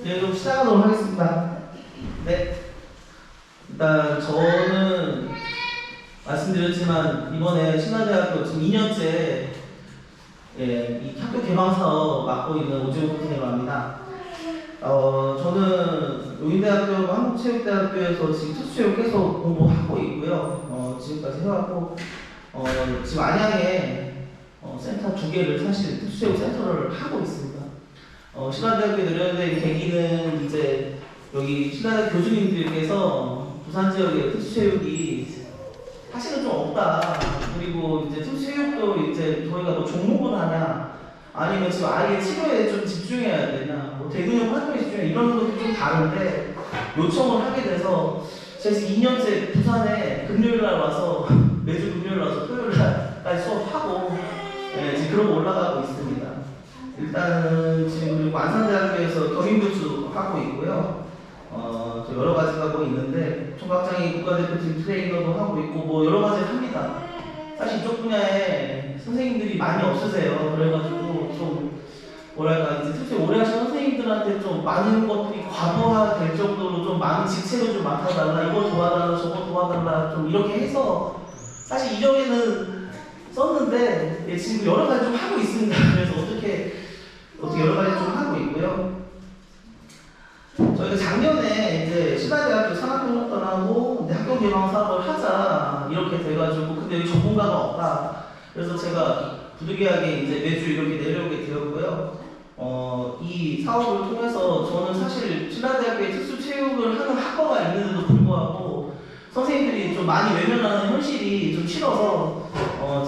이제 좀 시작하도록 하겠습니다. 네. 일단 저는 말씀드렸지만 이번에 신한대학교 지금 2년째 이 학교 개방 사업 맡고 있는 오지호 선생님이라고 합니다. 저는 용인대학교 한국체육대학교에서 지금 특수체육 계속 공부하고 있고요. 지금까지 해왔고 지금 안양에 센터 2개를 사실 특수체육 센터를 하고 있습니다. 신한대학교에 내려야 될 계기는 이제 여기 신한대학교 교수님들께서 부산 지역에 특수체육이 사실은 좀 없다. 그리고 이제 특수체육도 이제 저희가 뭐 종목을 하냐, 아니면 지금 아예 치료에 좀 집중해야 되냐, 뭐 대근육 활동에 집중해야 이런 것도 좀 다른데 요청을 하게 돼서 제가 2년째 부산에 금요일날 와서 매주 금요일 와서 토요일날까지 수업하고 지금 그러고 올라가고 있습니다. 일단은 지금 그리고 안산대학교에서 경인교수 하고 있고요. 여러 가지 하고 있는데 총각장애인 국가대표팀 트레이너도 하고 있고 뭐 여러 가지 합니다. 사실 이쪽 분야에 선생님들이 많이 없으세요. 그래가지고 좀 뭐랄까 이제 특히 오래 하신 선생님들한테 좀 많은 것들이 과부하될 정도로 좀 많은 직책을 좀 맡아달라, 이거 도와달라, 저거 도와달라 좀 이렇게 해서 사실 이전에는 썼는데 지금 여러 가지 좀 하고 있습니다. 그래서 어떻게 여러 가지 좀 하고 있고요. 저희가 작년에 이제 신한대학교 산학협력단하고 학교 개방 사업을 하자 이렇게 돼가지고 근데 여기 전문가가 없다. 그래서 제가 부득이하게 이제 매주 이렇게 내려오게 되었고요. 이 사업을 통해서 저는 사실 신한대학교에 특수체육을 하는 학과가 있는데도 불구하고 선생님들이 좀 많이 외면하는 현실이 좀 싫어서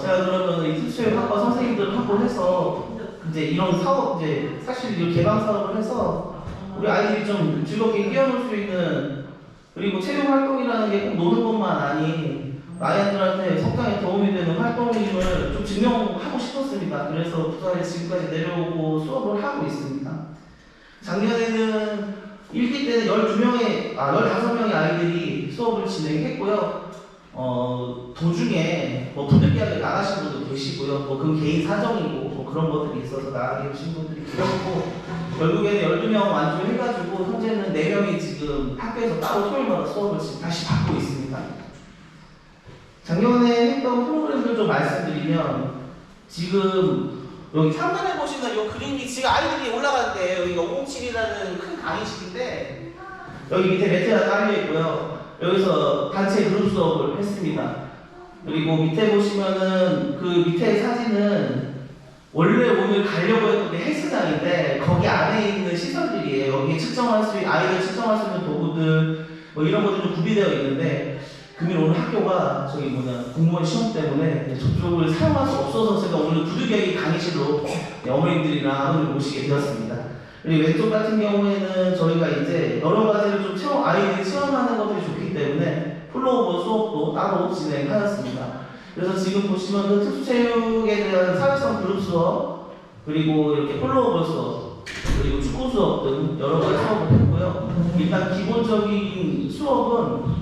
제가 그러면 이 특수체육학과 선생님들하고 해서 이제 이런 사업 이제 사실 이 개방 사업을 해서 우리 아이들이 좀 즐겁게 뛰어놀 수 있는, 그리고 체육 활동이라는 게 꼭 노는 것만 아닌 아이들한테 성장에 도움이 되는 활동임을 좀 증명하고 싶었습니다. 그래서 부산에 지금까지 내려오고 수업을 하고 있습니다. 작년에는 1기 때는 15명의 아이들이 수업을 진행했고요. 도중에 뭐 부득이하게 나가신 분도 계시고요. 뭐 그 개인 사정이고 뭐 그런 것들이 있어서 나가게 오신 분들이 계셨고 결국에는 12명 완주해가지고 현재는 4명이 지금 학교에서 따로 토요일마다 수업을 지금 다시 받고 있습니다. 작년에 했던 프로그램들 좀 말씀드리면 지금 여기 상단에 보시는 이 그림이 지금 아이들이 올라가는데 여기가 507이라는 큰 강의실인데 여기 밑에 매트가 깔려 있고요. 여기서 단체 그룹 수업을 했습니다. 그리고 밑에 보시면은 그 밑에 사진은 원래 오늘 가려고 했던 게 헬스장인데 거기 안에 있는 시설들이에요. 여기 아이들 측정할 수 있는 도구들 뭐 이런 것들이 좀 구비되어 있는데 금일 오늘 학교가 공무원 시험 때문에 저쪽을 사용할 수 없어서 제가 오늘 부득이하게 강의실로 어머님들이랑 아버님을 모시게 되었습니다. 그리고 왼쪽 같은 경우에는 저희가 이제 여러 가지를 좀 아이들이 체험하는 것들이 좋기 때문에 플로우버 수업도 따로 진행하였습니다. 그래서 지금 보시면 그 특수체육에 대한 사회성 그룹 수업, 그리고 이렇게 플로우버 수업, 그리고 축구 수업 등 여러 가지 수업을 했고요. 일단 기본적인 수업은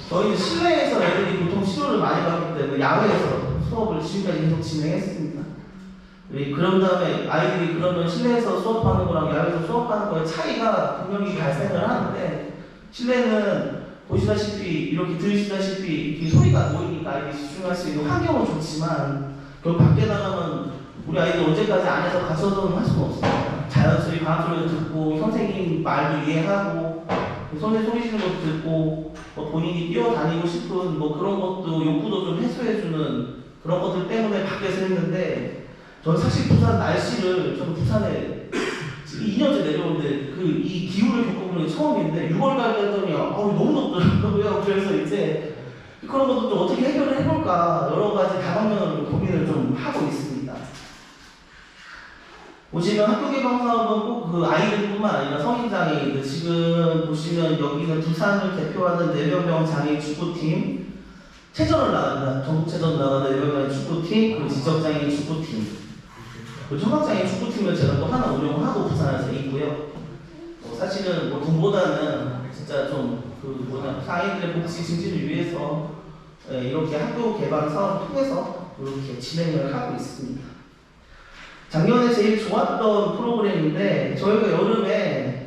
저희는 실내에서 애들이 보통 치료를 많이 받기 때문에 야외에서 수업을 지금까지 계속 진행했습니다. 그런 다음에 아이들이 그러면 실내에서 수업하는 거랑 야외에서 수업하는 거에 차이가 분명히 발생을 하는데 실내는 보시다시피 이렇게 들으시다시피 이렇게 소리가 보이니까 아이들이 집중할 수 있는 환경은 좋지만 결국 밖에 나가면 우리 아이들 언제까지 안에서 갇혀서는 할 수는 없습니다. 자연스레 방학 소리도 듣고 선생님 말도 이해하고 선생님 소리 지르는 것도 듣고 본인이 뛰어다니고 싶은 그런 것도 욕구도 좀 해소해주는 그런 것들 때문에 밖에서 했는데 저는 사실 부산 날씨를 저는 부산에 2년째 내려오는데 이 기후를 겪어보는 게 처음인데 6월 가게 했더니 너무 덥더라고요. 그래서 이제 그런 것도 좀 어떻게 해결을 해볼까 여러 가지 다방면으로 고민을 좀 하고 있습니다. 보시면 학교 개방 사업은 꼭 그 아이들뿐만 아니라 성인장애인들 지금 보시면 여기는 부산을 대표하는 4명 장애인 축구팀 체전을 나갑니다. 전국체전 나가는 4명 축구팀, 그리고 지적장애인 축구팀, 그리고 청각장애인 축구팀을 제가 또 하나 운영하고 부산에서 있고요. 사실은 돈보다는 진짜 좀 장애인들의 복지 증진을 위해서 이렇게 학교 개방 사업을 통해서 이렇게 진행을 하고 있습니다. 작년에 제일 좋았던 프로그램인데 저희가 여름에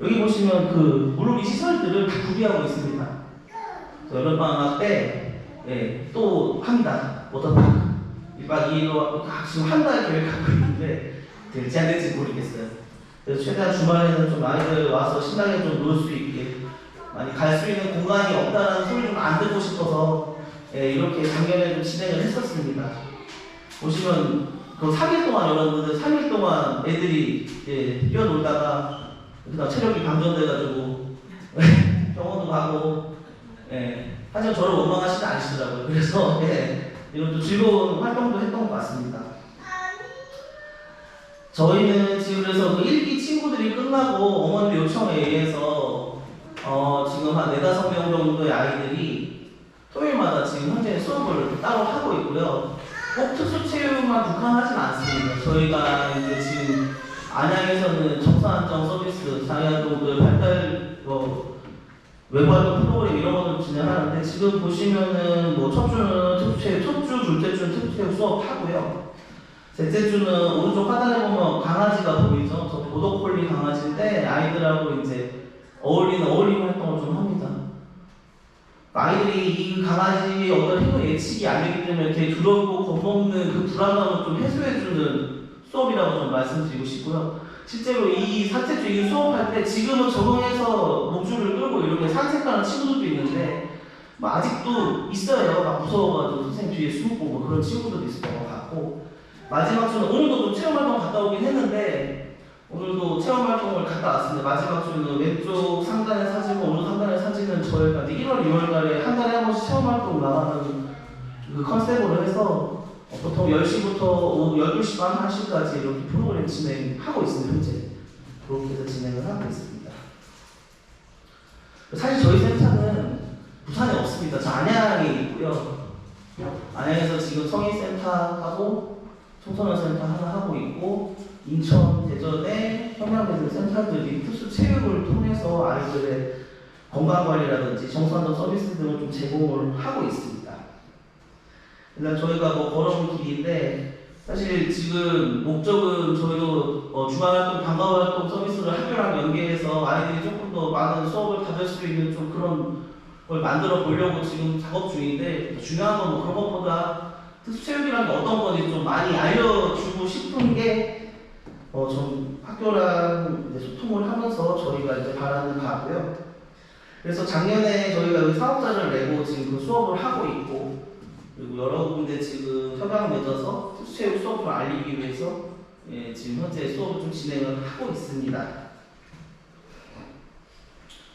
여기 보시면 그 물놀이 시설들을 다 구비하고 있습니다. 여름방학 때 또 합니다. 워터파크 1박 2일로 지금 한 달 계획하고 있는데 될지 안 될지 모르겠어요. 그래서 최대한 주말에는 좀 아이들 와서 신나게 좀 놀 수 있게, 많이 갈 수 있는 공간이 없다는 소리 좀 안 듣고 싶어서 이렇게 작년에 좀 진행을 했었습니다. 보시면 그 3일 동안 여러분들 3일 동안 애들이 뛰어놀다가 그다음 체력이 방전돼가지고 병원도 가고, 사실 저를 원망하시지 않으시더라고요. 그래서 이것도 즐거운 활동도 했던 것 같습니다. 저희는 지금 그래서 그 1기 친구들이 끝나고 어머니 요청에 의해서 지금 한 4-5명 정도의 아이들이 토요일마다 지금 현재 수업을 따로 하고 있고요. 꼭 특수체육만 국한하진 않습니다. 저희가 이제 지금 안양에서는 청소안정 서비스, 장애아동들 발달 외부활동 프로그램 이런 것들 진행하는데, 지금 보시면은 뭐 첫 주는 특수체육, 첫 주, 둘째 주는 특수체육 수업 하고요. 셋째 주는 오른쪽 하단에 보면 강아지가 보이죠? 저 보더콜리 강아지인데 아이들하고 이제 어울림 활동을 좀 합니다. 아이들이 이 강아지 어떤 행동 예측이 안 되기 때문에 되게 두렵고 겁먹는 그 불안감을 좀 해소해주는 수업이라고 좀 말씀드리고 싶고요. 실제로 이 셋째 주 이 수업할 때 지금은 적응해서 목줄을 끌고 이렇게 산책하는 친구들도 있는데 뭐 아직도 있어요. 막 무서워가지고 선생님 뒤에 숨고 뭐 그런 친구들도 있을 것 같고, 마지막 주는 오늘도 좀 체험활동 갔다 오긴 했는데 오늘도 체험활동을 갔다 왔습니다. 마지막 주는 왼쪽 상단의 사진과 오른쪽 상단의 사진은 저희가 이제 1월, 2월달에 한 달에 한 번씩 체험활동 나가는 그 컨셉으로 해서 보통 10시부터 오후 12시 반 1시까지 이렇게 프로그램 진행하고 있습니다. 현재 그렇게 해서 진행을 하고 있습니다. 사실 저희 센터는 부산에 없습니다. 저 안양에 있고요. 안양에서 지금 성인센터하고 청소년센터 하나 하고 있고, 인천, 대전에 평양대생 센터들이 특수체육을 통해서 아이들의 건강관리라든지 정서안정 서비스 등을 좀 제공을 하고 있습니다. 일단 저희가 뭐 걸어온 길인데, 사실 지금 목적은 저희도 주간활동, 방과후활동 서비스를 학교랑 연계해서 아이들이 조금 더 많은 수업을 받을 수 있는 좀 그런 걸 만들어 보려고 지금 작업 중인데, 중요한 건 뭐 그런 것보다 특수체육이라는 게 어떤 건지 좀 많이 알려주고 싶은 게 좀 학교랑 이제 소통을 하면서 저희가 이제 바라는 바고요. 그래서 작년에 저희가 그 사업자를 내고 지금 그 수업을 하고 있고, 그리고 여러 군데 지금 협약 맺어서 특수체육 수업을 알리기 위해서 지금 현재 수업을 좀 진행을 하고 있습니다.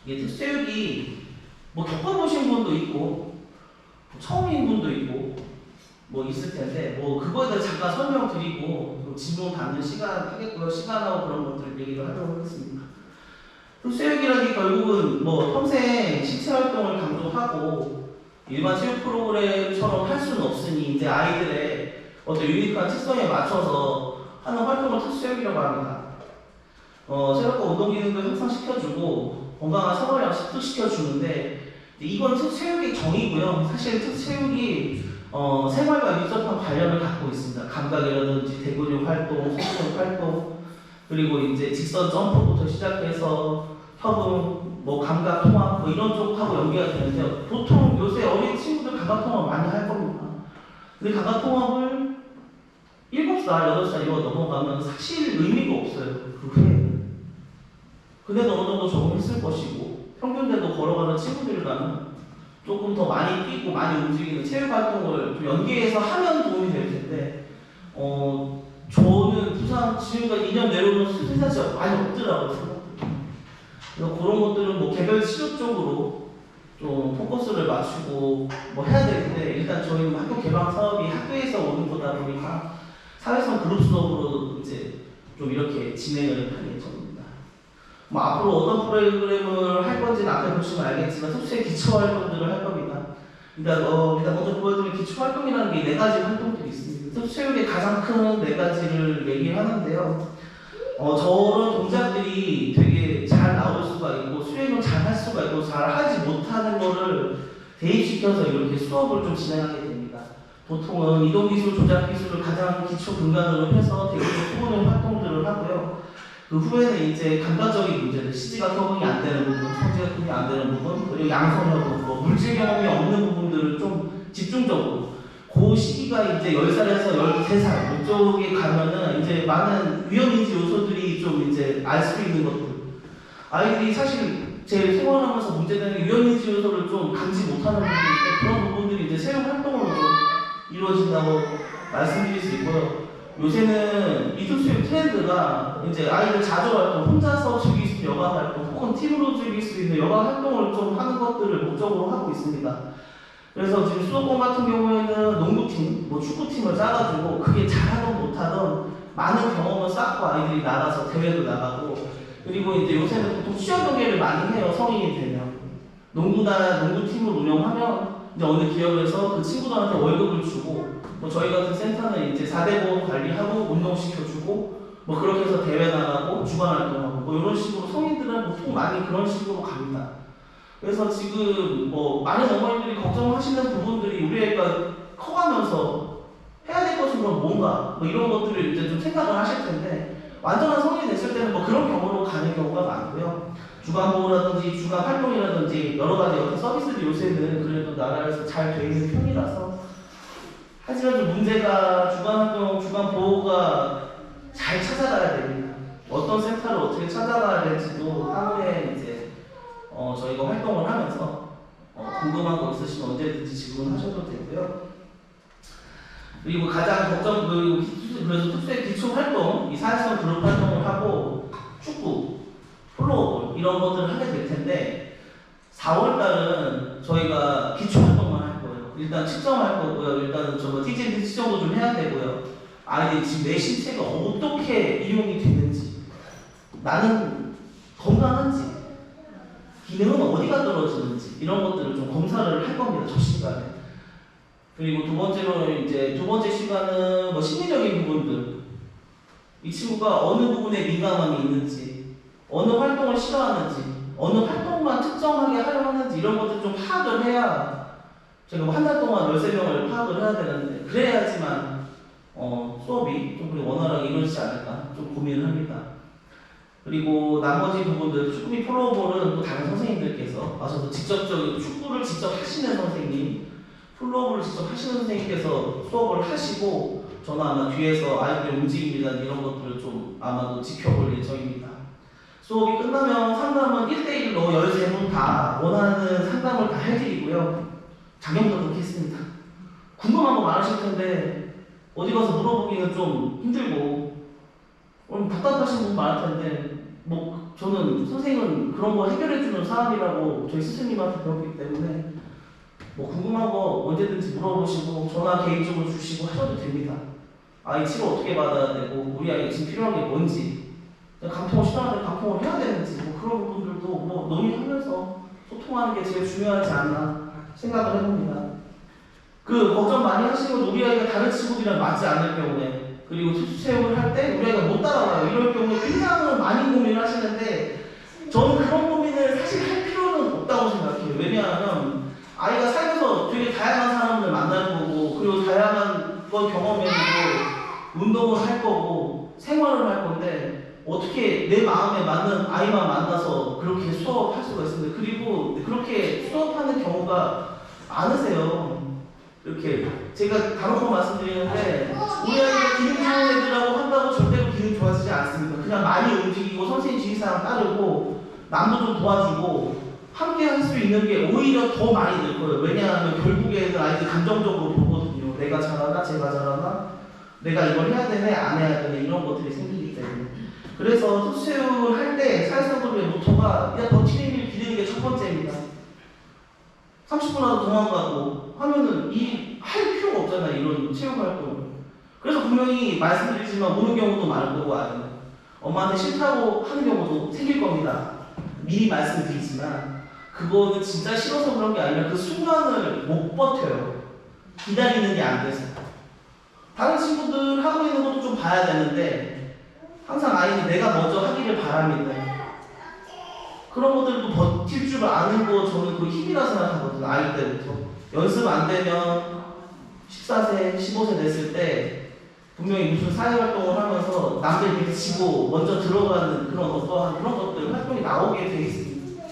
이게 특수체육이 뭐 겪어보신 분도 있고 처음인 분도 있고 뭐 있을 텐데, 뭐 그거에 대해 잠깐 설명드리고 질문 받는 시간 하겠고요. 시간하고 그런 것들 얘기를 하도록 하겠습니다. 특수체육이라는 게 결국은 뭐 평생 신체 활동을 강조하고 일반 체육 프로그램처럼 할 수는 없으니 이제 아이들의 어떤 유니크한 특성에 맞춰서 하는 활동을 특수체육이라고 합니다. 체력과 운동 기능도 향상시켜주고 건강한 생활을 습득시켜주는데, 이건 특수체육의 정의고요. 사실 특수체육이 생활과 밀접한 관련을 갖고 있습니다. 감각이라든지 대근육 활동, 속근육 활동, 그리고 이제 직선 점프부터 시작해서 협응, 뭐 감각 통합, 뭐 이런 쪽하고 연계가 되는데요. 보통 요새 어린 친구들 감각 통합 많이 할 겁니다. 근데 감각 통합을 7살, 8살 이거 넘어가면 사실 의미가 없어요. 그 후에는. 근데도 어느 정도 적응했을 것이고, 평균대도 걸어가는 친구들이라면 조금 더 많이 뛰고 많이 움직이는 체육 활동을 좀 연계해서 하면 도움이 될 텐데, 저는 부산 지금까지 2년 내로는 수준자체가 많이 없더라고요. 그래서 그런 것들은 뭐 개별 치료 쪽으로 좀 포커스를 맞추고 뭐 해야 되는데, 일단 저희는 학교 개방 사업이 학교에서 오는 거다 보니까 사회성 그룹 수업으로 이제 좀 이렇게 진행을 할 예정입니다. 뭐 앞으로 어떤 프로그램을 할 건지는 앞에 보시면 알겠지만 특수의 기초 활동들을 할 겁니다. 일단 먼저 보여드린 기초 활동이라는 게 4가지 활동들이 있습니다. 특수체육의 가장 큰 4가지를 얘기하는데요. 저런 동작들이 되게 잘 나올 수가 있고 수행을 잘 할 수가 있고 잘 하지 못하는 거를 대입시켜서 이렇게 수업을 좀 진행하게 됩니다. 보통은 이동기술, 조작기술을 가장 기초 근간으로 해서 되게 소모된 활동들을 하고요. 그 후에는 이제 감각적인 문제들, 시지가 적응이 안 되는 부분, 성지가 적응이 안 되는 부분, 그리고 양성여도, 뭐 물질 경험이 없는 부분들을 좀 집중적으로 그 시기가 이제 10살에서 13살 이쪽에 가면은 이제 많은 위험인지 요소들이 좀 이제 알 수 있는 것들. 아이들이 사실 제 생활하면서 문제되는 게 위험인지 요소를 좀 감지 못하는 부분인데 그런 부분들이 이제 체육 활동으로 좀 이루어진다고 말씀드릴 수 있고요. 요새는 이특수육 트렌드가 이제 아이들 자조 활동, 혼자서 즐길 수 있는 여가 활동, 혹은 팀으로 즐길 수 있는 여가 활동을 좀 하는 것들을 목적으로 하고 있습니다. 그래서 지금 수도권 같은 경우에는 농구팀, 뭐 축구팀을 짜가지고 그게 잘하든 못하든 많은 경험을 쌓고 아이들이 나가서 대회도 나가고, 그리고 이제 요새는 보통 취업 연계를 많이 해요. 성인이 되면 농구나 농구팀을 운영하면 이제 어느 기업에서 그 친구들한테 월급을 주고, 뭐 저희 같은 센터는 이제 4대 보험 관리하고 운동시켜주고 뭐 그렇게 해서 대회 나가고 주간 활동하고 뭐 이런 식으로 성인들은 보통 많이 그런 식으로 갑니다. 그래서 지금 뭐 많은 어머님들이 걱정하시는 부분들이 우리 애가 커가면서 해야 될 것은 그럼 뭔가 뭐 이런 것들을 이제 좀 생각을 하실 텐데, 완전한 성인이 됐을 때는 뭐 그런 경우로 가는 경우가 많고요. 주간 보호라든지 주간 활동이라든지 여러 가지 어떤 서비스들이 요새는 그래도 나라에서 잘 돼 있는 편이라서, 하지만 좀 문제가 주간 활동, 주간 보호가 잘 찾아가야 됩니다. 어떤 센터를 어떻게 찾아가야 될지도 향후에 이제 저희가 활동을 하면서 궁금한 거 있으시면 언제든지 질문하셔도 되고요. 그리고 가장 걱정, 그래서 특수의 기초 활동, 이 사회성 그룹 활동을 하고 축구, 플로어볼 이런 것들을 하게 될 텐데 4월달은 저희가 기초 활동만 할 거예요. 일단 측정할 거고요. 일단은 저거 TGNT 측정도 좀 해야 되고요. 아이들이 지금 내 신체가 어떻게 이용이 되는지, 나는 건강한지, 기능은 어디가 떨어지는지 이런 것들을 좀 검사를 할 겁니다. 저 시간에. 그리고 두 번째 시간은 뭐 심리적인 부분들, 이 친구가 어느 부분에 민감함이 있는지, 어느 활동을 싫어하는지, 어느 활동만 특정하게 하려 하는지 이런 것들 좀 파악을 해야, 제가 뭐 한 달 동안 13명을 파악을 해야 되는데 그래야지만 수업이 좀 원활하게 이루어지지 않을까 좀 고민을 합니다. 그리고 나머지 부분들, 축구 및 플로어볼은 또 다른 선생님들께서 와서 직접적으로 축구를 직접 하시는 선생님, 플로어볼을 직접 하시는 선생님께서 수업을 하시고 저는 아마 뒤에서 아이들의 움직임이나 이런 것들을 좀 아마도 지켜볼 예정입니다. 수업이 끝나면 상담은 1대1로 13분 다 원하는 상담을 다 해드리고요. 자격도 그렇게 했습니다. 궁금한 거 많으실 텐데 어디 가서 물어보기는 좀 힘들고 답답하신 분 많을 텐데, 뭐 저는 선생님은 그런 거 해결해주는 사람이라고 저희 스승님한테 배웠기 때문에 뭐 궁금한 거 언제든지 물어보시고 전화 개인적으로 주시고 하셔도 됩니다. 아이 치료 어떻게 받아야 되고 우리 아이가 지금 필요한 게 뭔지, 감통을 싫어하는데 감통을 해야 되는지 뭐 그런 부분들도 뭐 논의하면서 소통하는 게 제일 중요하지 않나 생각을 해봅니다. 그 걱정 많이 하시고 우리 아이가 다른 친구들이랑 맞지 않을 경우에, 그리고 특수체육을 할 때 우리 아이가 못 따라와요. 이럴 경우에 굉장히 많이 고민을 하시는데 저는 그런 고민을 사실 할 필요는 없다고 생각해요. 왜냐하면 아이가 살면서 되게 다양한 사람을 만날 거고, 그리고 다양한 걸 경험해보고 운동을 할 거고 생활을 할 건데 어떻게 내 마음에 맞는 아이만 만나서 그렇게 수업할 수가 있습니다. 그리고 그렇게 수업하는 경우가 많으세요. 이렇게 제가 단호로 말씀드리는데 우리 아이가 기능 좋은 애들하고 한다고 절대로 기능 좋아지지 않습니다. 그냥 많이 움직이고 선생님 지휘사항 따르고 남도 좀 도와주고 함께 할 수 있는 게 오히려 더 많이 늘 거예요. 왜냐하면 결국에는 아이들 감정적으로 보거든요. 내가 잘하나 제가 잘하나, 내가 이걸 해야 되네 안 해야 되네 이런 것들이 생기기 때문에. 그래서 특수체육을 할 때 사회성그룹의 모토가 그냥 버티는 기르는 게 첫 번째입니다. 30분하고 도망가고 하면은 할 필요가 없잖아요. 이런 체육 활동을. 그래서 분명히 말씀드리지만 오는 경우도 많을 거고, 아니면 엄마한테 싫다고 하는 경우도 생길 겁니다. 미리 말씀드리지만 그거는 진짜 싫어서 그런 게 아니라 그 순간을 못 버텨요. 기다리는 게 안 돼서. 다른 친구들 하고 있는 것도 좀 봐야 되는데 항상 아이는 내가 먼저 하기를 바랍니다. 그런 것들도 버틸 줄 아는 거 저는 그 힘이라 생각하거든요. 아이 때부터. 연습 안 되면 14세, 15세 됐을 때 분명히 무슨 사회활동을 하면서 남들 밑에 지고 먼저 들어가는 그런 어떠한 그런 것들 활동이 나오게 돼 있습니다.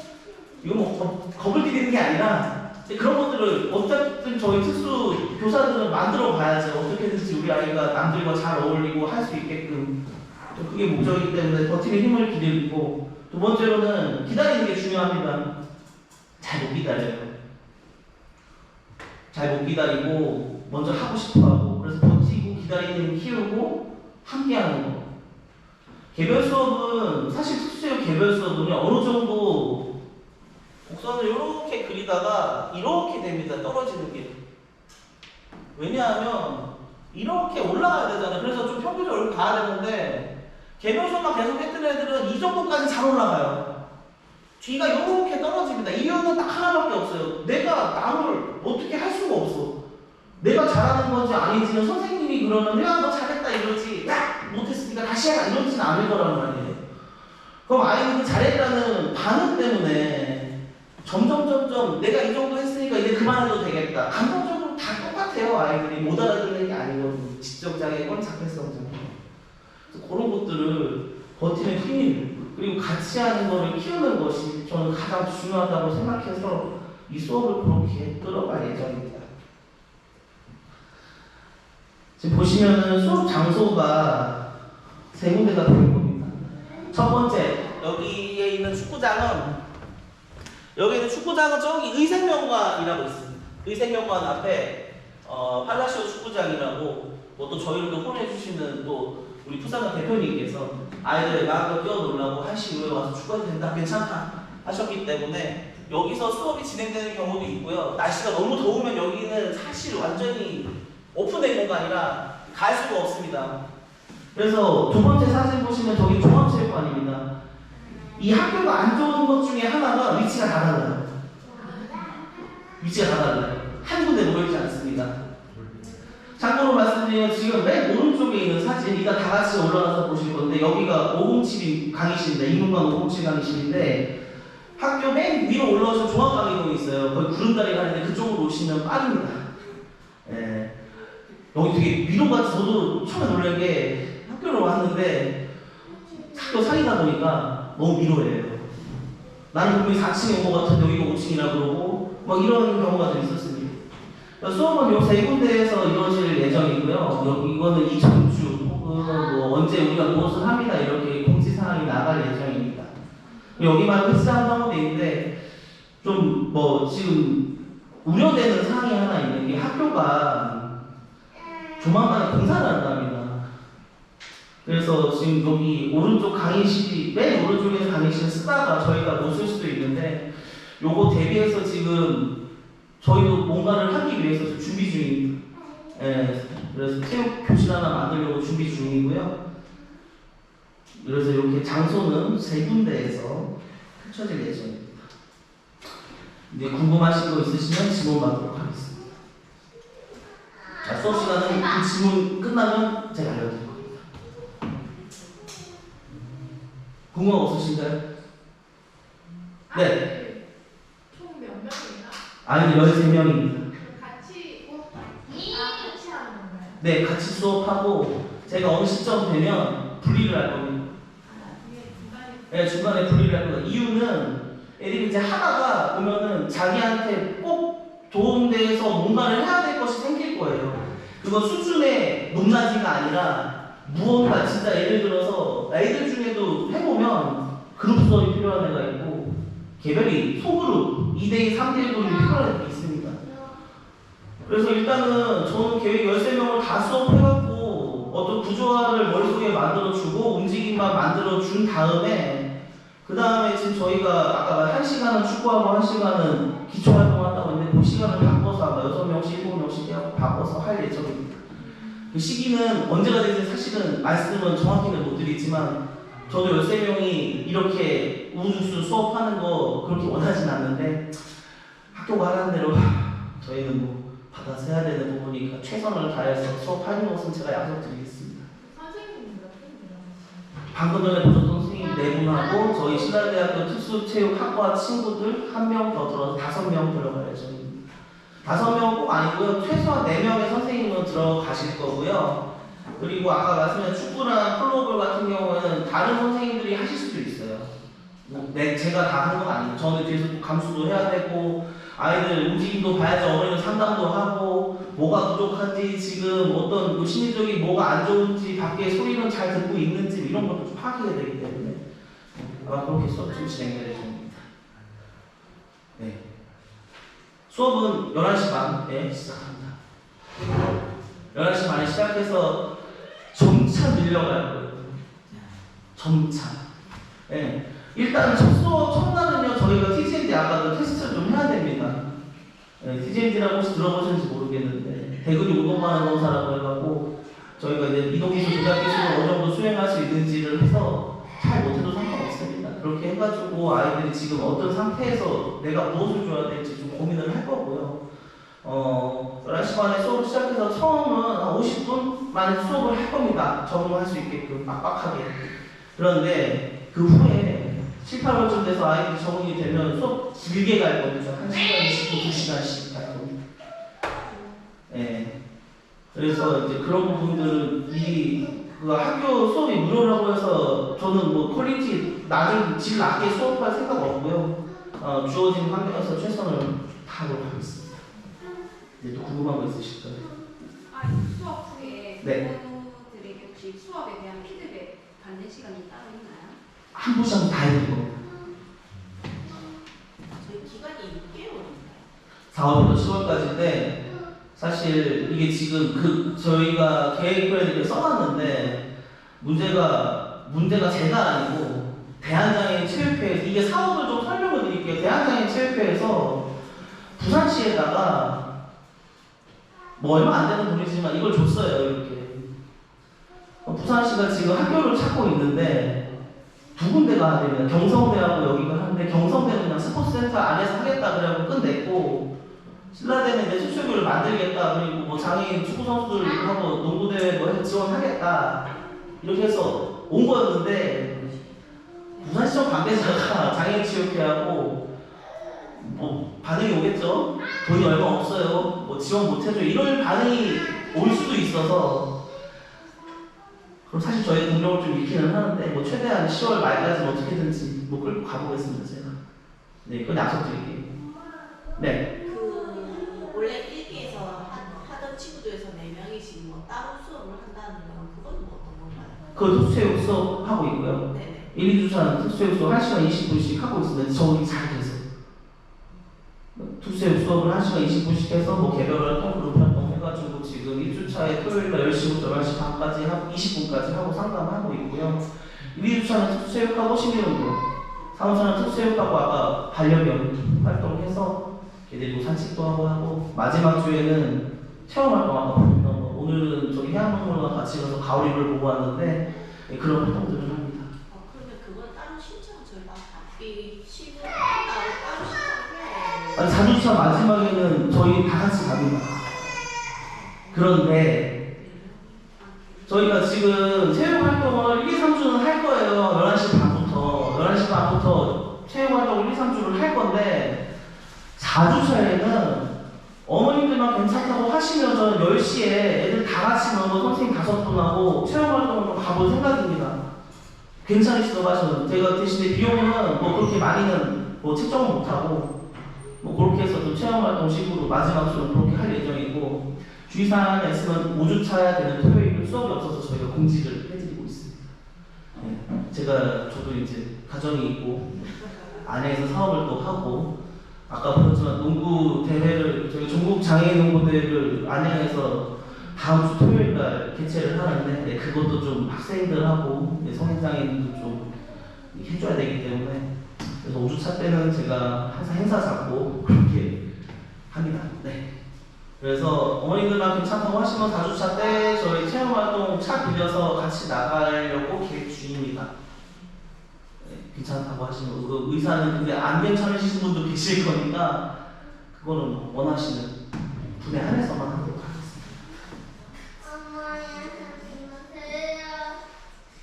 이거 뭐 겁을 들이는 게 아니라 그런 것들을 어쨌든 저희 특수 교사들은 만들어 봐야죠. 어떻게든지 우리 아이가 남들과 잘 어울리고 할 수 있게끔. 그게 목적이기 때문에 버팀의 힘을 기르고, 두 번째로는 기다리는 게 중요합니다. 잘 못 기다려요. 잘 못 기다리고 먼저 하고 싶어하고, 그래서 버티고 기다리는 키우고 함께하는 거. 개별 수업은 사실 특수체육 개별 수업은 어느 정도 곡선을 이렇게 그리다가 이렇게 됩니다. 떨어지는 게. 왜냐하면 이렇게 올라가야 되잖아요. 그래서 좀 평균적으로 가야 되는데 개별 수업만 계속 했던 애들은 이 정도까지 잘 올라가요. 뒤가 이렇게 떨어집니다. 이유는 딱 하나밖에 없어요. 내가 남을 어떻게 할 수가 없어. 내가 잘하는 건지 아닌지는 선생님이 그러면 야 너 잘했다 이러지, 야 못했으니까 다시 해라 이러지는 않을 거란 말이에요. 그럼 아이는 잘했다는 반응 때문에 점점 내가 이 정도 했으니까 이제 그만해도 되겠다. 감정적으로 다 똑같아요. 아이들이 못 알아듣는 게 아니거든요. 지적장애건 자폐성장. 그런 것들을 버티는 힘, 그리고 같이 하는 거를 키우는 것이 저는 가장 중요하다고 생각해서 이 수업을 그렇게 끌어갈 예정입니다. 지금 보시면은 수업 장소가 세 군데가 될 겁니다. 첫 번째, 여기에 있는 축구장은, 저기 의생명관이라고 있습니다. 의생명관 앞에 팔라시오 축구장이라고, 뭐 또 저희를 또 혼내주시는 또 우리 부산관 대표님께서 아이들 마음껏 뛰어놀라고 1시 이후에 와서 축구해도 된다, 괜찮다 하셨기 때문에 여기서 수업이 진행되는 경우도 있고요. 날씨가 너무 더우면 여기는 사실 완전히 오픈된 공간이라 갈 수가 없습니다. 그래서 두 번째 사진 보시면 저기 종합체육관입니다. 이 학교가 안 좋은 것 중에 하나가 위치가 다 달라요. 위치가 다 달라요. 한 군데 모여있지 않습니다. 참고로 말씀드리면 지금 맨 오른쪽에 있는 사진, 이따 다 같이 올라가서 보실 건데, 여기가 507 강의실입니다. 인문관 507 강의실인데, 학교 맨 위로 올라오시면 종합강의동이 있어요. 거기 구름다리 가는데 그쪽으로 오시면 빠릅니다. 예. 여기 되게 위로 가서 저도 처음에 놀란 게, 학교로 왔는데 학교 사이다 보니까 너무 위로예요. 나는 분명히 4층에 온 것 같은데 여기가 5층이라 그러고 막 이런 경우가 좀 있었습니다. 수업은 요 세 군데에서 이루어질 예정이고요. 이거는 이 전주 혹은 뭐 언제 우리가 무엇을 합니다 이렇게 공지사항이 나갈 예정입니다. 여기만 흡사한 데 있는데 좀 뭐 지금 우려되는 사항이 하나 있는 게, 학교가 조만간에 공사를 한답니다. 그래서 지금 여기 오른쪽 강의실이, 맨 오른쪽에서 강의실을 쓰다가 저희가 못 쓸 수도 있는데, 요거 대비해서 지금 저희도 뭔가를 하기 위해서 준비 중입니다. 예, 그래서 체육 교실 하나 만들려고 준비 중이고요. 그래서 이렇게 장소는 세 군데에서 펼쳐질 예정입니다. 이제 궁금하신 거 있으시면 질문 받도록 하겠습니다. 자, 수업 시간은 그 질문 끝나면 제가 알려드릴 겁니다. 궁금한 거 없으신가요? 네. 아니, 13명입니다. 같이 하는 건가요? 네, 같이 수업하고 제가 어느 시점 되면 분리를 할 겁니다. 네, 중간에 분리를 할 겁니다. 이유는 애들이 이제 하다가 보면은 자기한테 꼭 좋은 데에서 뭔가를 해야 될 것이 생길 거예요. 그건 수준의 높낮이가 아니라 무언가 진짜 예를 들어서 애들 중에도 해보면 그룹 수업이 필요한 애가 있고 개별이 소그룹 2대2, 3대1 그룹이 필요한 애들이 있습니다. 그래서 일단은 저는 계획 13명을 다 수업해갖고 어떤 구조화를 머릿속에 만들어주고 움직임만 만들어준 다음에, 그 다음에 지금 저희가 아까 말 1시간은 축구하고 1시간은 기초활동 한다고 했는데 그 시간을 바꿔서 아마 6명씩 7명씩 해갖고 바꿔서 할 예정입니다. 그 시기는 언제가 될지 사실은 말씀은 정확히는 못 드리지만, 저도 13명이 이렇게 우후죽순 수업하는 거 그렇게 원하진 않는데, 학교가 하라는 대로 저희는 뭐 받아서 해야 되는 부분이니까 최선을 다해서 수업하는 것은 제가 약속드리겠습니다. 선생님 몇 분 들어가셨어요? 방금 전에 보셨던 선생님 4분하고 저희 신라대학교 특수체육학과 친구들 1명 더 들어서 5명 들어갈 예정입니다. 5명 꼭 아니고요. 최소한 4명의 선생님은 들어가실 거고요. 그리고 아까 말씀드린 축구나 플로볼 같은 경우에는 다른 선생님들이 하실 수도 있어요. 제가 다 하는 건 아니에요. 저는 뒤에서 또 감수도 해야 되고 아이들 움직임도 봐야지, 어머니는 상담도 하고 뭐가 부족한지, 지금 어떤 뭐 심리적인 뭐가 안 좋은지, 밖에 소리는 잘 듣고 있는지 이런 것도 좀 파악해야 되기 때문에 아마 그렇게 수업 좀 진행될 예정입니다. 네. 수업은 11시 반에 시작합니다. 11시 반에 시작해서 점차 늘려가요. 점차. 네. 일단 첫 수업 첫날은요, 저희가 TGND 아까도 테스트를 좀 해야 됩니다. 네, TGND라고 혹시 들어보셨는지 모르겠는데, 대근이 운동만한 검사라고 해갖고, 저희가 이제 이동기술, 조작기술을 어느 정도 수행할 수 있는지를 해서 잘 못해도 상관없습니다. 그렇게 해가지고 아이들이 지금 어떤 상태에서 내가 무엇을 줘야 될지 좀 고민을 할 거고요. 11시 반에 수업 시작해서 처음은 한 50분 만에 수업을 할 겁니다. 적응할 수 있게끔 빡빡하게. 그런데 그 후에 7, 8월쯤 돼서 아이들이 적응이 되면 수업 길게 갈 겁니다. 1시간 20분, 2시간씩 갈 겁니다. 네. 그래서 이제 그런 부분들은 그 학교 수업이 무료라고 해서 저는 뭐 퀄리티 낮은 질 낮게 수업할 생각 없고요. 주어진 환경에서 최선을 다하도록 하겠습니다. 이제 또 궁금한 거 있으실까요? 수업 후에 네. 부모들에게 혹시 수업에 대한 피드백 받는 시간이 따로 있나요? 한 분씩 다 해드릴 겁니다. 저희 기간이 6개월인가요? 4월부터 10월까지인데 사실 이게 지금 저희가 계획표에 이렇게 써놨는데 문제가 제가 아니고 대한장애인 체육회에서, 이게 사업을 좀 설명을 드릴게요. 대한장애인 체육회에서 부산시에다가 뭐 얼마 안 되는 돈이지만 이걸 줬어요. 이렇게 부산시가 지금 학교를 찾고 있는데 두 군데가 됩니다. 경성대하고 여기가 하는데, 경성대는 그냥 스포츠센터 안에서 하겠다 그래갖고 끝냈고, 신라대는 이제 수출교를 만들겠다, 그리고 뭐 장애인 축구 선수들 하고 농구대회 뭐 해서 지원하겠다 이렇게 해서 온 거였는데, 부산시청 관계자가 장애인 체육회하고 뭐 반응이 오겠죠. 돈이 얼마 없어요. 뭐 지원 못해줘. 이런 반응이 올 수도 있어서. 그럼 사실 저희 능력을 좀 잃기는 하는데, 뭐 최대한 10월 말까지는 어떻게든지 뭐 끌고 가보겠습니다, 제가. 네, 그건 약속드릴게요. 네. 원래 1기에서 하던 친구들에서 4명이씩 뭐 따로 수업을 한다는 건 그건 뭐 어떤 건가요? 그 특수체육 수업 하고 있고요. 네네. 1, 2주차는 특수체육 수업 1시간 20분씩 하고 있습니다. 적응이 잘 돼서. 특수체육 수업을 1시간 20분씩 해서 뭐 개별 활동, 그룹 활동 해가지고 지금 1주차에 토요일날 10시부터 11시 반까지 20분까지 하고 상담하고 있고요. 1, 2주차는 특수체육하고 심리운동, 3주차는 특수체육하고 아까 반려견 활동해서 걔들도 산책도 하고 마지막 주에는 체험활동하고 오늘은 저기 해양동물과 같이 가서 가오리를 보고 왔는데 그런 활동들을 합니다. 그러면 그건 따로 신청 저희가 학비 시급 따로 신청을 해야 돼요? 4주차 마지막에는 저희 다 같이 갑니다. 그런데 저희가 지금 체육활동을 1, 2, 3주는 할 거예요. 11시 반부터 체육활동을 1, 2, 3주를 할 건데, 4주차에는 어머님들만 괜찮다고 하시면 저는 10시에 애들 다 같이 모여서 선생님 5분하고 체험활동을 좀 가볼 생각입니다. 괜찮으시다고 하시면 제가 대신에 비용은 뭐 그렇게 많이는 뭐 책정을 못하고 뭐 그렇게 해서 좀 체험활동식으로 마지막 수는 그렇게 할 예정이고, 주의사항에 있으면 5주차야 되는 토요일은 수업이 없어서 저희가 공지를 해드리고 있습니다. 네. 저도 이제 가정이 있고 아내에서 사업을 또 하고, 아까 보셨지만 농구 대회를, 저희 전국 장애인 농구 대회를 안양에서 다음 주 토요일 날 개최를 하는데, 네, 그것도 좀 학생들하고 성인 장애인도 좀 해줘야 되기 때문에, 그래서 5주차 때는 제가 항상 행사 잡고 그렇게 합니다. 네. 그래서 어머니들만 괜찮다고 하시면 4주차 때 저희 체험활동 차 빌려서 같이 나가려고 계획 중입니다. 괜찮다고 하시면, 그 의사는 근데 안 괜찮으신 분도 계실 거니까 그거는 원하시는 분에 한해서만 하도록 하겠습니다.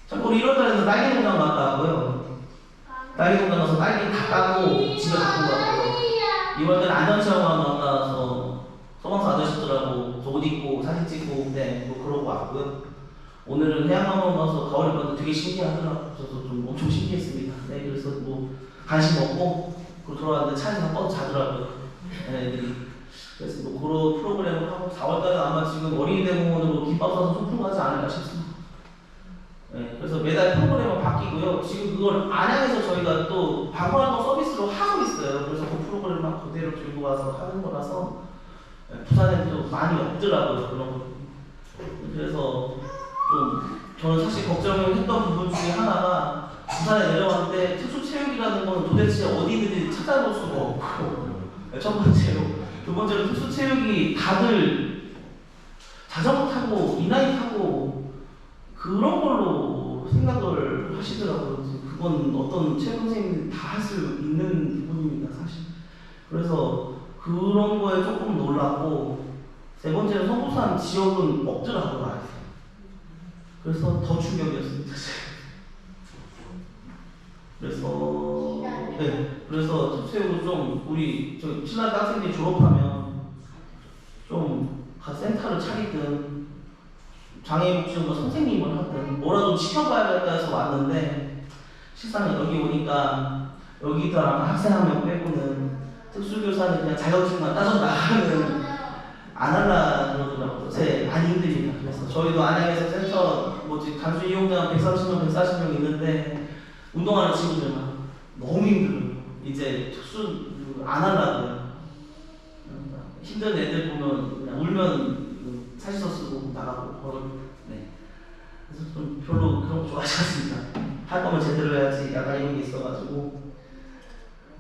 자꾸 우리 1월달에는 딸기 농장 갔다 왔고요. 딸기 농장 가서 딸기 다 따고 집에 갖고 가고요. 2월달에 안전체험관 갔다 와서 소방서 아저씨들하고 옷 입고 사진 찍고 뭐 그러고 왔고요. 오늘은 해양학원 가서 가오리 봤는데 되게 신기하더라고요. 저도 좀 엄청 신기했습니다. 네, 그래서 뭐 간식 먹고 돌아왔는데 차에서 뻗어 자더라고요. 네, 애들이. 그래서 뭐 그런 프로그램을 하고 4월달에 아마 지금 어린이대공원으로 김밥 싸서 소풍 가지 않을까 싶습니다. 네, 그래서 매달 프로그램은 바뀌고요. 지금 그걸 안양에서 저희가 또 방문활동 서비스로 하고 있어요. 그래서 그 프로그램만 그대로 들고 와서 하는 거라서 부산에는 또 많이 없더라고요. 그런 거. 그래서 좀 저는 사실 걱정했던 부분 중에 하나가 부산에 내려왔는데 특수체육이라는 건 도대체 어디 있는지 찾아볼 수가 없고 첫 번째로 두 번째로 특수체육이 다들 자전거 타고 인라인 타고 그런 걸로 생각을 하시더라고요. 그건 어떤 체육 선생님들이 다 할 수 있는 부분입니다, 사실. 그래서 그런 거에 조금 놀랐고 세 번째로 성북산 지역은 없더라고요, 아예. 그래서 더 충격이었습니다. 그래서 특수체육을 좀 우리 저 신라대 학생들이 졸업하면 좀 센터를 차리든 장애인복지원과 선생님을 하든 뭐라도 지켜봐야겠다 해서 왔는데 실상 여기 오니까 여기도 아마 학생 한 명 빼고는 특수교사는 그냥 자격증만 따져 나가는 안 할라 그러더라고요. 많이 힘듭니다. 그래서 저희도 안양에서 센터 뭐지 단순 이용자 130명, 140명 있는데 운동하는 친구들만 너무 힘들어요. 이제 특수 안 하려고요. 힘든 애들 보면 그냥 울면 사실서 쓰고 나가고 걸어. 네. 그래서 좀 별로 그런 거 좋아하지 않습니다. 할 거면 제대로 해야지. 약간 이런 게 있어가지고.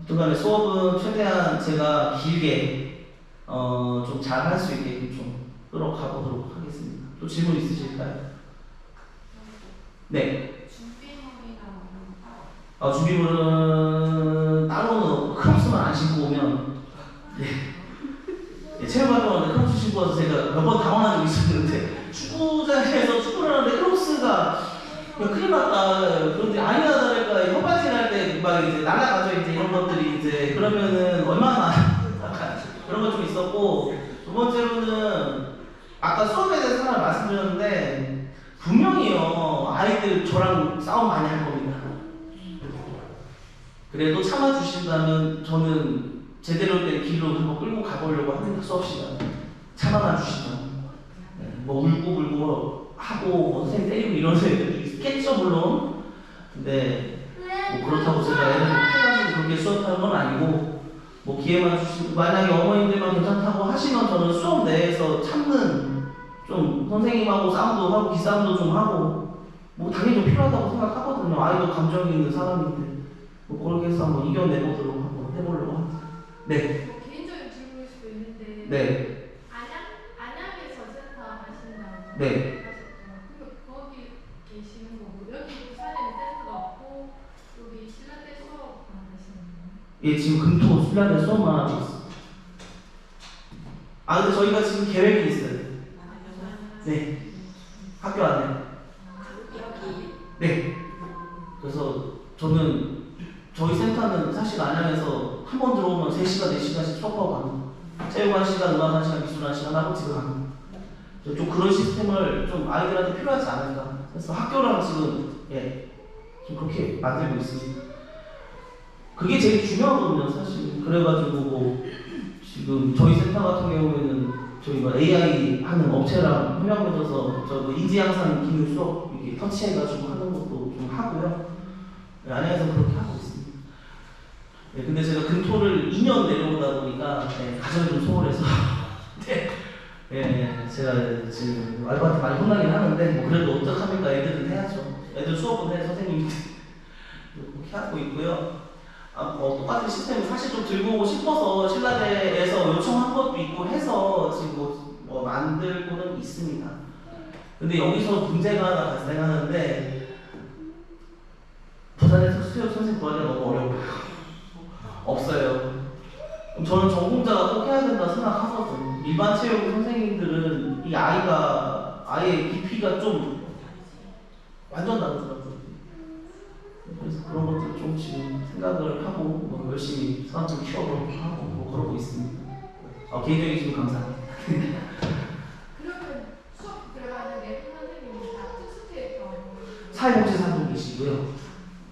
그다음에 수업은 최대한 제가 길게 좀 잘 할 수 있게 좀 끌어가보도록 하겠습니다. 또 질문 있으실까요? 네. 준비물은 따로는 없고 크록스만 안 신고 오면 체육활동하는데 크록스 신고 와서 제가 몇 번 당황한 적이 있었는데 축구장에서 축구를 하는데 크록스가 큰일 났다. 그런데 아니나 다를까 협반질 할 때 막 이제 날아가죠. 이제 이런 것들이 이제 그러면은 얼마나 그런 거 좀 있었고 두 번째로는 아까 수업에 대해서 하나 말씀드렸는데 분명히요 아이들 저랑 싸움 많이 할 겁니다. 그래도 참아주신다면 저는 제대로 된 길로 한번 끌고 가보려고 합니다. 수업 시간에 참아만 주시면 뭐 울고 하고 뭐 선생님 때리고 이런 애들이 있겠죠 물론. 근데 뭐 그렇다고 제가 애들 해가지고 그렇게 수업하는 건 아니고 뭐 기회만 주시고 만약에 어머님들만 괜찮다고 하시면 저는 수업 내에서 참는 좀 선생님하고 싸움도 하고 기싸움도 좀 하고 뭐 당연히 좀 필요하다고 생각하거든요. 아이도 감정이 있는 사람인데 뭐 그렇게 해서 한번 이겨내보도록 한번 해보려고 합니다. 네. 뭐 개인적인 질문일 수도 있는데. 네. 안양에서 센터 하신다고. 네. 그러니까 거기 계시는 거고 여기 부산에는 센터가 없고 여기 신라대 수업만 하시는 거예요? 예, 지금 금토 신라대 수업만 하고 있어요. 근데 저희가 지금 계획이 있어요. 네. 학교 안에. 네. 그래서 저는 저희 센터는 사실 안양에서 한 번 들어오면 3시간, 4시간씩 수업하고 갑니다. 체육 1시간, 음악 1시간, 미술 1시간 하고 집에 갑니다. 좀 그런 시스템을 좀 아이들한테 필요하지 않을까. 그래서 학교랑 지금 좀 그렇게 만들고 있습니다. 그게 제일 중요하거든요, 사실. 그래가지고 뭐 지금 저희 센터 같은 경우에는 저희가 AI 하는 업체랑 협력 맺어서 저 인지향상 기능 수업 이렇게 터치해가지고 하는 것도 좀 하고요. 안양에서 그렇게 하고 있습니다. 근데 제가 금토를 2년 내려오다 보니까 가정이 좀 소홀해서 제가 지금 와이프한테 많이 혼나긴 하는데 뭐 그래도 어떡합니까? 애들은 해야죠. 애들 수업은 해 선생님이 그렇게 하고 있고요. 똑같은 시스템을 사실 좀 들고 오고 싶어서 신라대에서 요청한 것도 있고 해서 지금 뭐 만들고는 있습니다. 근데 여기서 문제가 하나 발생하는데 부산의 특수체육 선생님 구하기가 너무 어려워요. 없어요. 저는 전공자가 꼭 해야 된다 생각하거든요. 일반 체육 선생님들은 이 아이의 깊이가 좀 완전 다르더라고요. 그래서 그런 것들 좀 지금 생각을 하고 뭐 열심히 사람들 키워보려고 하고 뭐 그러고 있습니다. 개인적인 질문 감사합니다. 그러면 수업 들어가는 내부 선생님이 다 특수 사회복지사도 계시고요.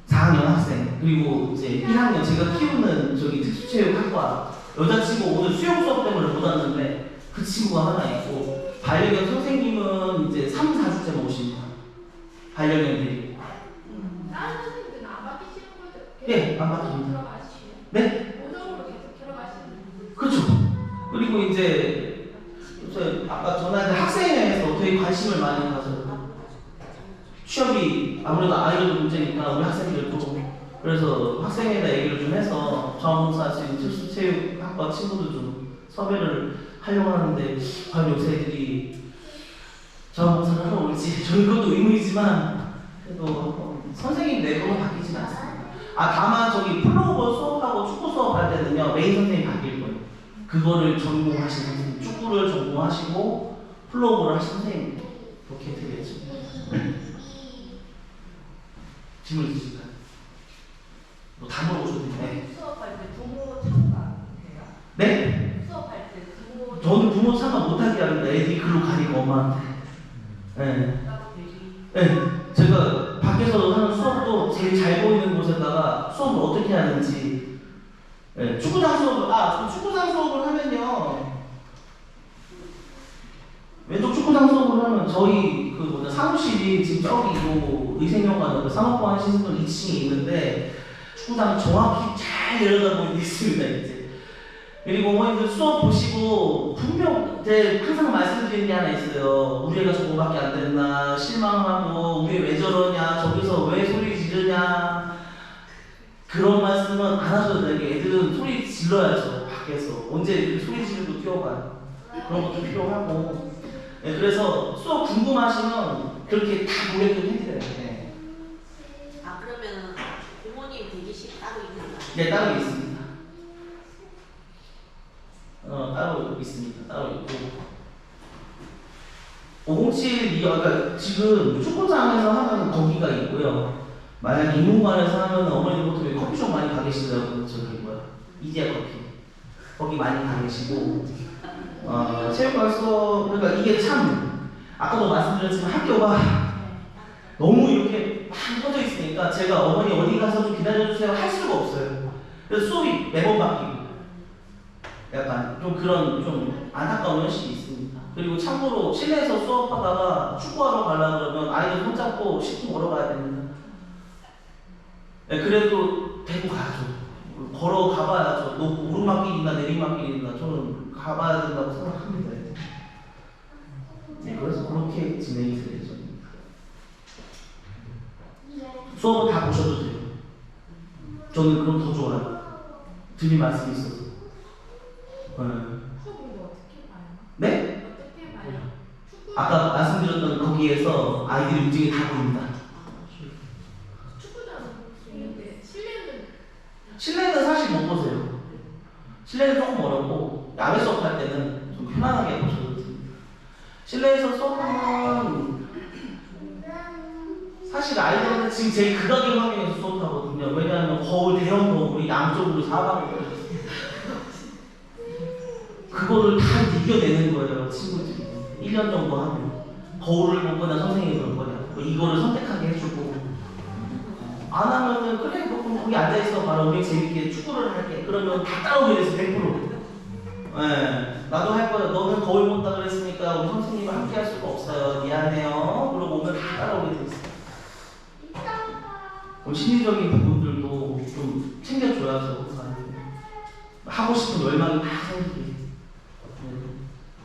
4학년 학생, 그리고 이제 1학년 제가 키우는 저기 특수체육학과 여자친구 오늘 수영 수업 때문에 못 왔는데 그 친구가 하나 있고, 반려견 선생님은 이제 3, 4주째 오십니다. 반려견들이. 다른 선생님들은 안 바뀌시는 거죠? 예, 안 바뀝니다. 들어가시죠? 네? 고정으로 계속 들어가시는 그렇죠. 그리고 이제 저 아까 전화한 학생회에서 되게 관심을 많이 가져요. 취업이 아무래도 아이들도 문제니까 우리 학생들도, 그래서 학생회에다 얘기를 좀 해서 자원봉사 할 수 있는 특수체육학과 친구들 좀 섭외를 하려고 하는데, 과연 요새 애들이 자원봉사를 하러 올지 저는 그것도 의문이지만, 그래도 선생님 내부는 바뀌진 않습니다. 아, 다만 저기 플로우볼 수업하고 축구 수업할 때는요 메인 선생님이 바뀔 거예요. 그거를 전공하신 선생님, 축구를 전공하시고 플로우볼을 하신 선생님 그렇게 되겠죠. 질문 있으실까요? 뭐 다 물어보셔도 돼요. 수업할 때 부모 참가 돼요? 네? 수업할 때 부모 저는 부모 참가 못하게 합니다. 애들이 글로 가니까 엄마한테. 네. 따로 대기. 네. 제가 밖에서 하는 수업도 제일 잘 보이는 곳에다가 수업을 어떻게 하는지. 네. 축구장 수업을, 축구장 수업을 하면요. 왼쪽 축구장 수업을 하면 저희 사무실이 지금 저기 요 의생연구원 산업보안 시스템 2층에 있는데 축구장 정확히 잘 내려다보고 있습니다 이제. 그리고 어머님들 수업 보시고 분명 제가 항상 말씀드리는 게 하나 있어요. 우리 애가 저거밖에 안 됐나 실망하고 우리 애 왜 저러냐 저기서 왜 소리 지르냐 그런 말씀은 안 하셔도 돼요. 애들은 소리 질러야죠. 밖에서 언제 이렇게 소리 지르고 뛰어가요. 그런 것도 필요하고. 네, 그래서 수업 궁금하시면 그렇게 다 고객도 해드려요. 네. 아 그러면 부모님 대기실 따로 있는가요? 네, 따로 있습니다. 따로 있습니다. 따로 있고. 507 그러니까 지금 축구장에서 하면 거기가 있고요. 만약 인문관에서 하면 어머니들부터 커피숍 많이 가 계시더라고요. 저기 이디야 커피 거기 많이 가 계시고. 체육관 수업 그러니까 이게 참 아까도 말씀드렸지만 학교가 너무 이렇게 막 퍼져 있으니까 제가 어머니 어디 가서 좀 기다려주세요 할 수가 없어요. 그래서 수업이 매번 바뀌고 약간 좀 그런 좀 안타까운 현실이 있습니다. 그리고 참고로 실내에서 수업하다가 축구하러 가려고 그러면 아이들 손잡고 10분 걸어가야 됩니다. 네, 그래도 데리고 가야죠. 걸어가봐야죠. 오르막길이나 내리막길이나 저는 가봐야 된다고 생각합니다. 네, 그래서 그렇게 진행이 될 예정입니다. 수업은 다 보셔도 돼요. 저는 그럼 더 좋아요. 드릴 말씀이 있어서. 수업은 어떻게 봐요? 네? 어떻게 봐요? 축구 아까 말씀드렸던 거기에서 아이들이 움직임이 다 보입니다. 축구장은 있는데 실내는 사실 못 보세요. 실내는 조금 어렵고 야외 수업할 때는 좀 편안하게 보셔도 됩니다. 실내에서 수업하면 사실 아이들은 지금 제일 극악의 환경에서 수업하거든요. 왜냐하면 거울 대형 거울이 양쪽으로 사방으로 있어요. 그거를 다 이겨내는 거예요, 친구들이. 1년 정도 하면 거울을 볼 거냐 선생님이 볼 거냐 이거를 선택하게 해주고. 안 하면은 그래 그럼 거기 앉아있어 봐라 우리 재밌게 축구를 할게 그러면 다 따라오게 돼서 100%. 네, 나도 할 거야. 너는 거울 본다 그랬으니까 우리 선생님과 함께 할 수가 없어요. 미안해요. 그러고 오면 다 따라오게 돼 있어요. 그럼 심리적인 부분들도 좀 챙겨줘야죠. 하고 싶은 열망이 막 생기게.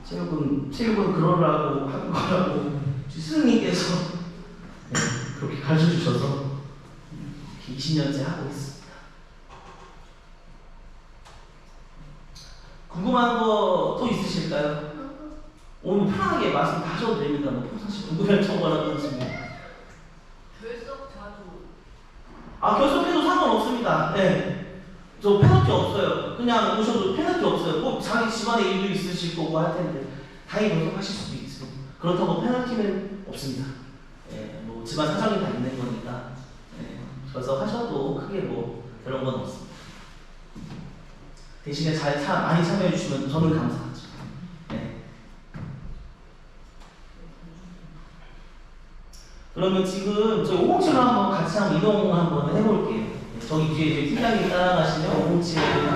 체육은 그러라고 하는 거라고 스승님께서 그렇게 가르쳐 주셔서 20년째 하고 있습니다. 궁금한 거 또 있으실까요? 오늘 편하게 말씀 다 하셔도 됩니다. 뭐 사실 궁금한 정보라든지 뭐. 결석 자주. 결석해도 상관없습니다. 네. 저 페널티 없어요. 그냥 오셔도 페널티 없어요. 꼭 자기 집안에 일도 있으실 거고 할 텐데 당연히 결석하실 수도 있어요. 그렇다고 페널티는 없습니다. 네, 뭐 집안 사정이 다 있는 거니까 결석하셔도 크게 뭐 그런 건 없습니다. 대신에 많이 참여해 주시면 저는 감사하죠. 네. 그러면 지금 저희 507로 한번 같이 한번 이동 한번 해볼게요. 저기 뒤에 이제 팀장님 따라가시면 507